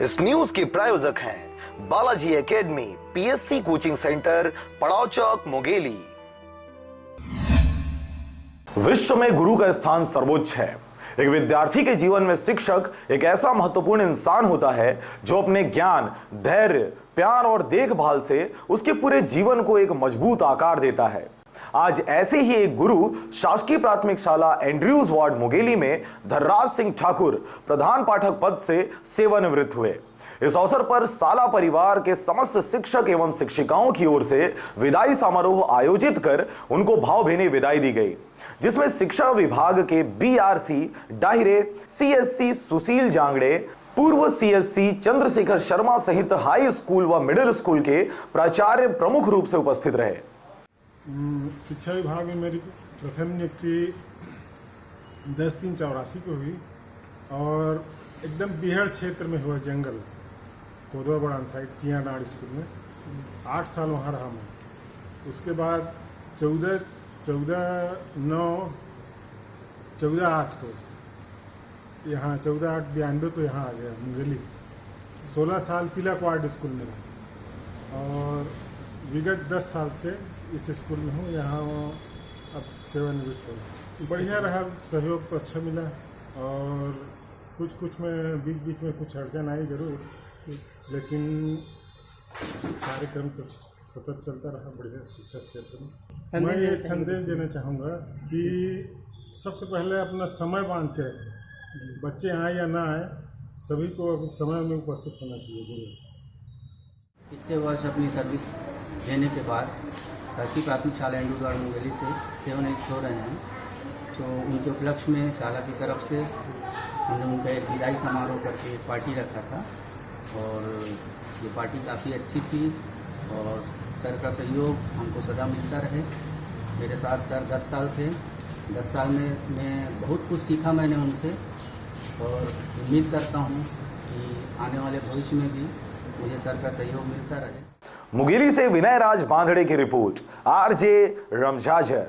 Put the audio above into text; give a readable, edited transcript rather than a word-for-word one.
इस न्यूज के प्रायोजक हैं Balaji academy PSC coaching centre पड़ाव चौक मुंगेली। विश्व में गुरु का स्थान सर्वोच्च है। एक विद्यार्थी के जीवन में शिक्षक एक ऐसा महत्वपूर्ण इंसान होता है जो अपने ज्ञान, धैर्य, प्यार और देखभाल से उसके पूरे जीवन को एक मजबूत आकार देता है। आज ऐसे ही एक गुरु शासकीय प्राथमिक शाला एंड्रयूज वार्ड मुंगेली में धर्राज सिंह ठाकुर प्रधान पाठक पद से सेवानिवृत्त हुए। इस अवसर पर साला परिवार के समस्त शिक्षक एवं शिक्षिकाओं की ओर से विदाई समारोह आयोजित कर उनको भावभीनी विदाई दी गई, जिसमें शिक्षा विभाग के बीआरसी डाहिरे, सीएससी सुशील जांगड़े, पूर्व सीएससी चंद्रशेखर शर्मा सहित हाई स्कूल व मिडिल स्कूल के प्राचार्य प्रमुख रूप से उपस्थित रहे। शिक्षा विभाग में मेरी प्रथम नियुक्ति 10/3/84 को हुई और एकदम बिहड़ क्षेत्र में हुआ, जंगल कोदवा बड़ान साइड चियाडांड स्कूल में 8 साल वहाँ रहा मैं। उसके बाद 14/8 को यहाँ 14/8/92 को यहाँ आ गया मुंगेली। 16 साल तिलक वार्ड स्कूल में रहा और विगत 10 साल से इस स्कूल में हूँ। यहाँ अब सेवानिवृत्त हो। बढ़िया रहा, सहयोग तो अच्छा मिला और कुछ में बीच में कुछ अड़चन आई जरूर, लेकिन कार्यक्रम तो सतत चलता रहा बढ़िया शिक्षा क्षेत्र में। मैं ये संदेश देना चाहूँगा कि सबसे पहले अपना समय बांध के रखें। बच्चे आए या ना आए, सभी को समय में उपस्थित होना चाहिए जरूर। इतने वर्ष अपनी सर्विस देने के बाद शासकीय प्राथमिक शाला एंड्रयूज वार्ड मुंगेली से सेवानिवृत्त हो रहे हैं, तो उनके उपलक्ष्य में शाला की तरफ से हमने उनका एक विदाई समारोह करके पार्टी रखा था और ये पार्टी काफ़ी अच्छी थी और सर का सहयोग हमको सदा मिलता रहे। मेरे साथ सर 10 साल थे। 10 साल में मैं बहुत कुछ सीखा मैंने उनसे और उम्मीद करता हूँ कि आने वाले भविष्य में भी मुझे सर का सहयोग मिलता रहे। मुंगेली से विनय राज बांधड़े की रिपोर्ट, आरजे रमजाजर।